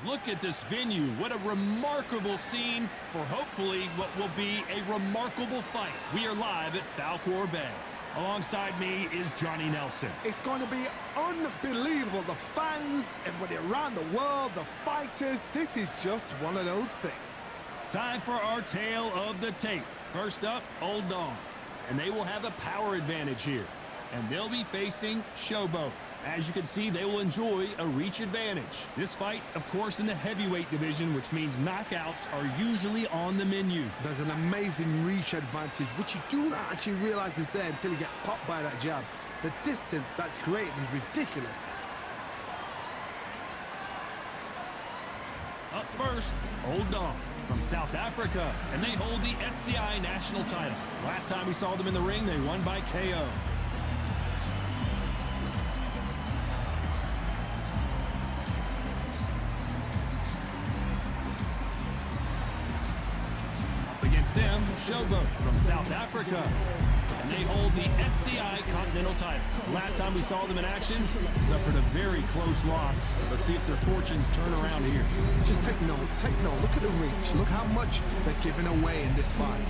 Look at this venue. What a remarkable scene for hopefully what will be a remarkable fight. We are live at Falcor Bay. Alongside me is Johnny Nelson. It's going to be unbelievable. The fans, everybody around the world, the fighters. This is just one of those things. Time for our tale of the tape. First up, Old Dog. And they will have a power advantage here. And they'll be facing Showboat. As you can see, they will enjoy a reach advantage. This fight, of course, in the heavyweight division, which means knockouts are usually on the menu. There's an amazing reach advantage, which you do not actually realize is there until you get popped by that jab. The distance that's created is ridiculous. Up first, Old Dog from South Africa, and they hold the SCI national title. Last time we saw them in the ring, they won by KO. Against them, Showboat from South Africa, and they hold the SCI Continental title. Last time we saw them in action, suffered a very close loss. Let's see if their fortunes turn around here. Just take note, look at the reach. Look how much they're giving away in this fight.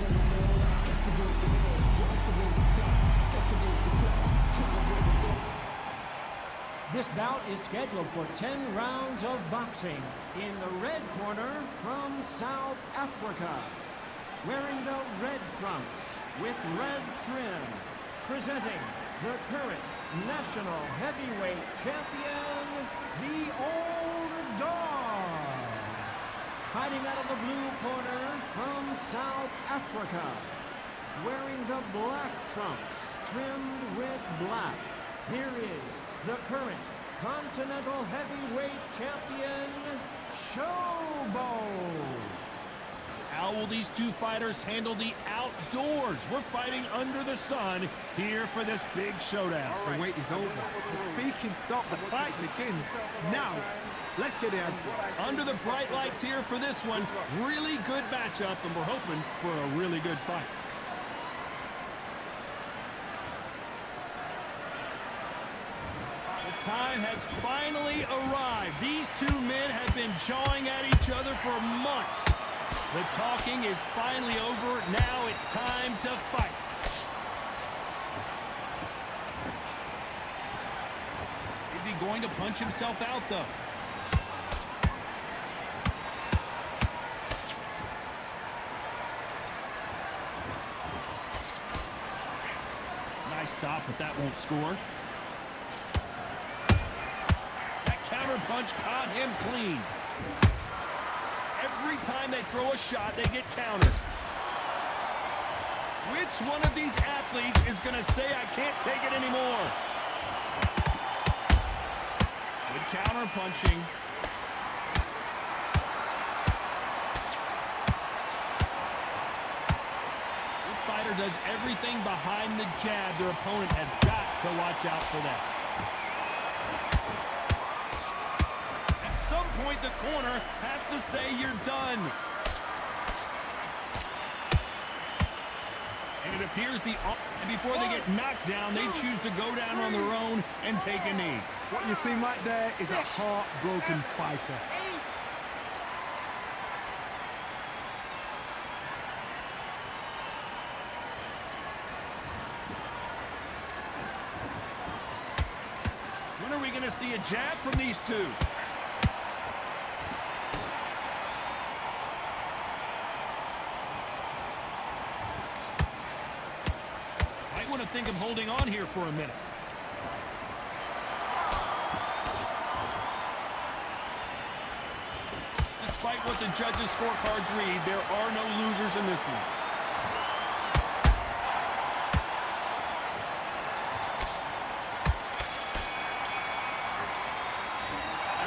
This bout is scheduled for 10 rounds of boxing. In the red corner from South Africa, wearing the red trunks with red trim, presenting the current national heavyweight champion, the Old Dog. Fighting out of the blue corner from South Africa, wearing the black trunks trimmed with black. Here is the current Continental heavyweight champion, Showboat. How will these two fighters handle the outdoors? We're fighting under the sun here for this big showdown. The wait is over. The speaking stopped. The fight begins. Now, let's get the answers. Under the bright lights here for this one, really good matchup, and we're hoping for a really good fight. The time has finally arrived. These two men have been jawing at each other for months. The talking is finally over. Now it's time to fight. Is he going to punch himself out, though? Nice stop, but that won't score. That counter punch caught him clean. Every time they throw a shot, they get countered. Which one of these athletes is going to say, I can't take it anymore? Good counter punching. This fighter does everything behind the jab. Their opponent has got to watch out for that. At some point, the corner has to say you're done. And it appears before they get knocked down, they choose to go down on their own and take a knee. What you see right there is a heartbroken fighter. When are we going to see a jab from these two? I want to think of holding on here for a minute. Despite what the judges' scorecards read, there are no losers in this one.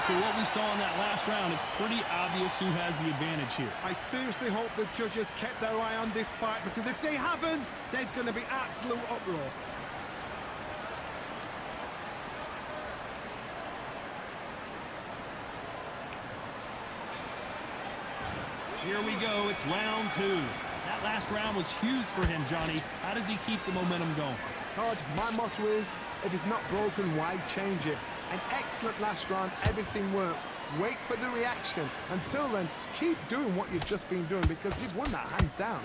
After what we saw in that last round, it's pretty obvious who has the advantage here. I seriously hope the judges kept their eye on this fight, because if they haven't, there's going to be absolute uproar. Here we go, it's round two. That last round was huge for him, Johnny. How does he keep the momentum going? hard. My motto is, if it's not broken, why change it? An excellent last round, everything works. Wait for the reaction. Until then, keep doing what you've just been doing because you've won that hands down.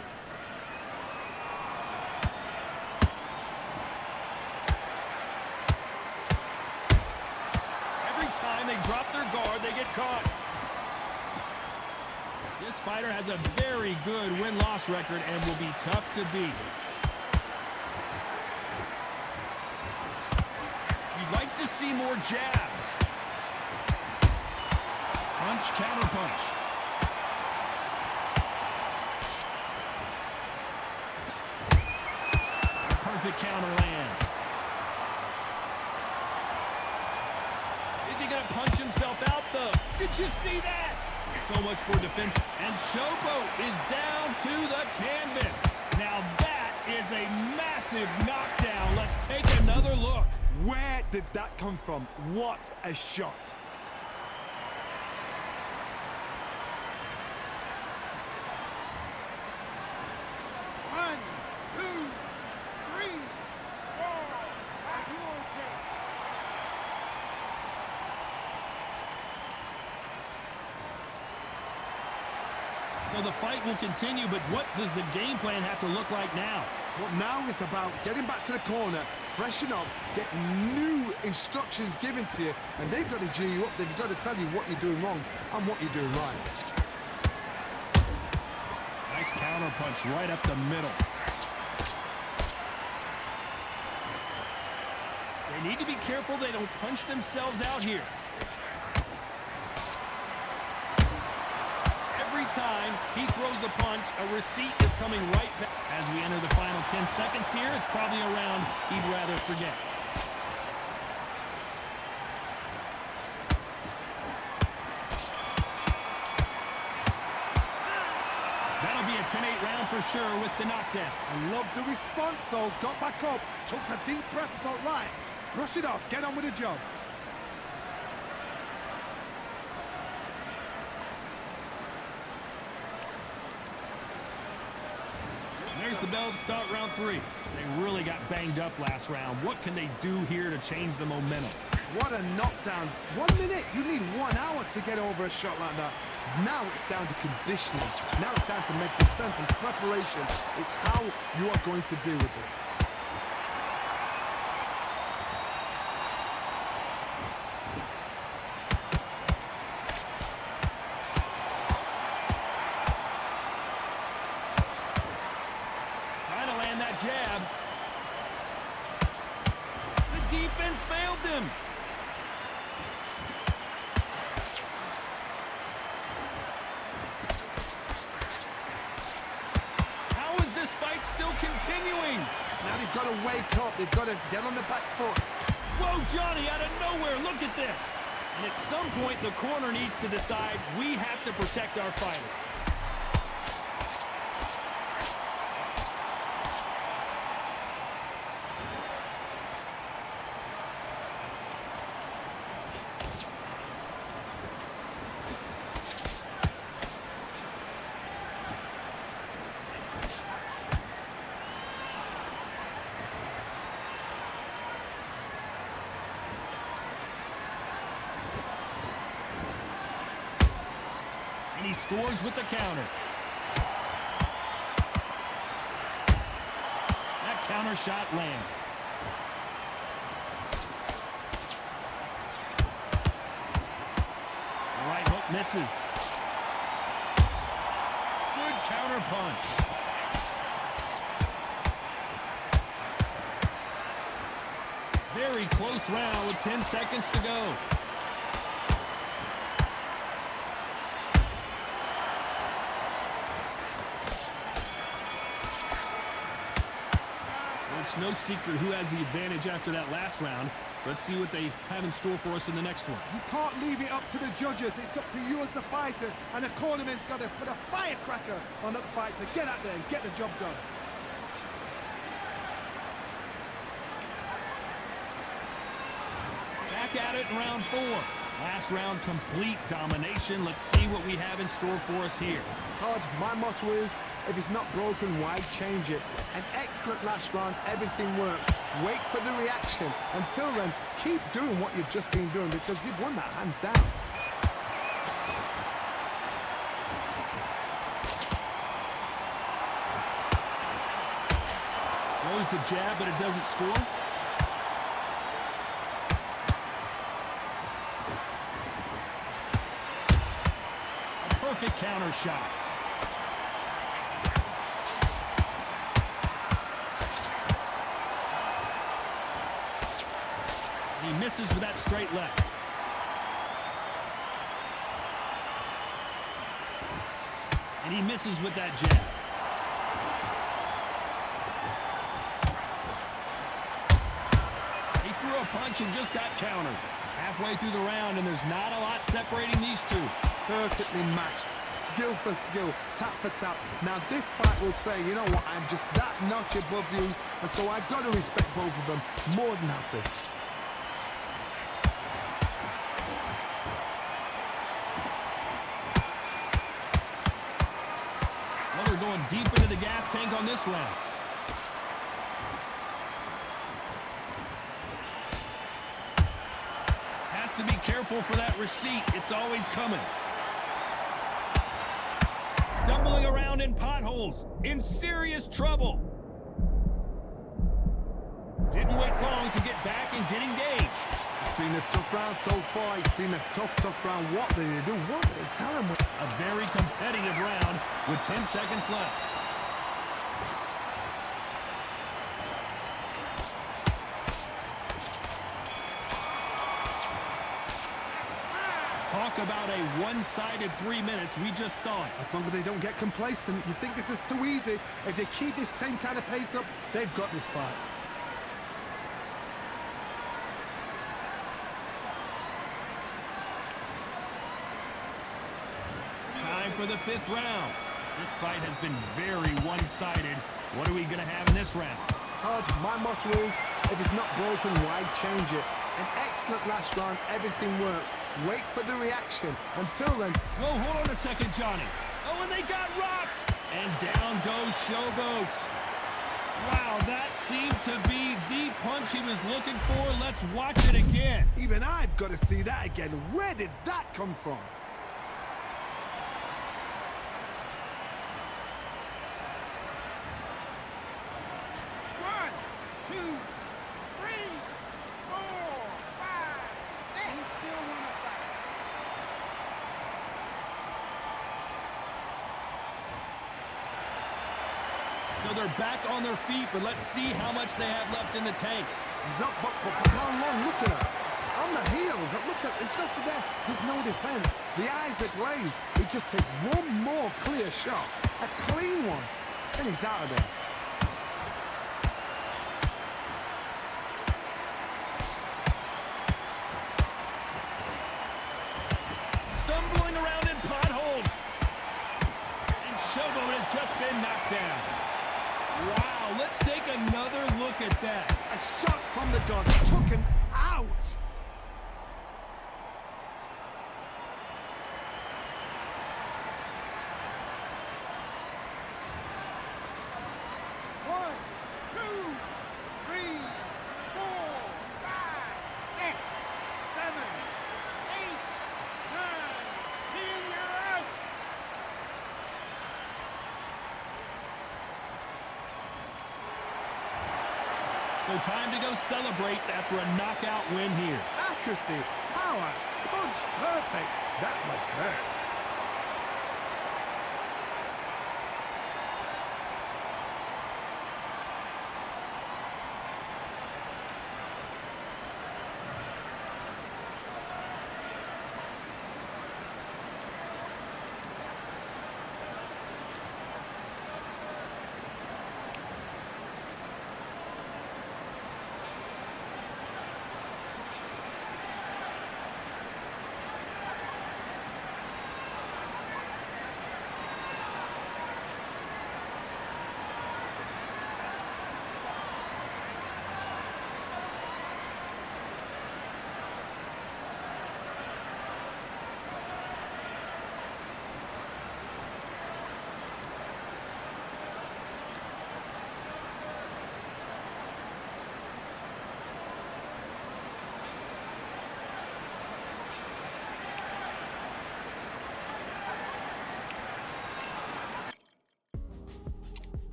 Every time they drop their guard, they get caught. This fighter has a very good win-loss record and will be tough to beat. You'd like to see more jabs. Punch, counter punch. A perfect counter lands. Is he going to punch himself out, though? Did you see that? So much for defense. And Showboat is down to the canvas. Now that is a massive knockdown. Let's take another look. Where did that come from? What a shot. One, two, three, four. Are you okay? So the fight will continue, but what does the game plan have to look like now? Well, now it's about getting back to the corner, freshen up, get new instructions given to you, and they've got to G you up. They've got to tell you what you're doing wrong and what you're doing right. Nice counter punch right up the middle. They need to be careful they don't punch themselves out here. Every time he throws a punch, a receipt is coming right back. As we enter the final 10 seconds here, it's probably a round he'd rather forget. That'll be a 10-8 round for sure with the knockdown. I love the response, though. Got back up, took a deep breath, thought, right, brush it off, get on with the job. There's the bell to start round 3. They really got banged up last round. What can they do here to change the momentum? What a knockdown. 1 minute, you need 1 hour to get over a shot like that. Now it's down to conditioning. Now it's down to mental strength and preparation. It's how you are going to deal with this. Jab. The defense failed them. How is this fight still continuing? Now they've got to wake up. They've got to get on the back foot. Whoa, Johnny, out of nowhere. Look at this. And at some point, the corner needs to decide we have to protect our fighter. And he scores with the counter. That counter shot lands. The right hook misses. Good counter punch. Very close round with 10 seconds to go. It's no secret who has the advantage after that last round. Let's see what they have in store for us in the next one. You can't leave it up to the judges. It's up to you as the fighter, and the cornerman's got to put a firecracker on that fight to get out there and get the job done. Back at it in round 4. Last round, complete domination. Let's see what we have in store for us here. Todd, my motto is, if it's not broken, why change it? An excellent last round, everything works. Wait for the reaction. Until then, keep doing what you've just been doing because you've won that hands down. Throws the jab, but it doesn't score. Perfect counter shot. He misses with that straight left. And he misses with that jab. He threw a punch and just got countered. Halfway through the round, and there's not a lot separating these two. Perfectly matched, skill for skill, tap for tap. Now this fight will say, you know what, I'm just that notch above you, and so I've got to respect both of them more than happy. Well, they're going deep into the gas tank on this round. Has to be careful for that receipt. It's always coming. Stumbling around in potholes, in serious trouble. Didn't wait long to get back and get engaged. It's been a tough round so far. It's been a tough round. What did they do? What did they tell him? A very competitive round with 10 seconds left. Talk about a one-sided 3 minutes. We just saw it. As long as they don't get complacent, you think this is too easy. If they keep this same kind of pace up, they've got this fight. Time for the 5th round. This fight has been very one-sided. What are we going to have in this round? Todd, my motto is, if it's not broken, why change it? An excellent last round, everything works. Wait for the reaction. Until then... Whoa, hold on a second, Johnny. Oh, and they got rocked. And down goes Showboat. Wow, that seemed to be the punch he was looking for. Let's watch it again. Even I've got to see that again. Where did that come from? One, two, three, four, five, six. He still wanna fight. So they're back on their feet, but let's see how much they have left in the tank. He's up, but for how long? Look at her. On the heels. Look at, it's nothing there. There's no defense. The eyes are glazed. It just takes one more clear shot. A clean one. And he's out of there. Stumbling around in potholes. And Showboat has just been knocked down. Wow, let's take another look at that. A shot from the gun took him out. One, two, three, four, five, six, seven, eight, nine, 10. You're out. So time to go celebrate after a knockout win here. Accuracy, power, punch, perfect. That was her.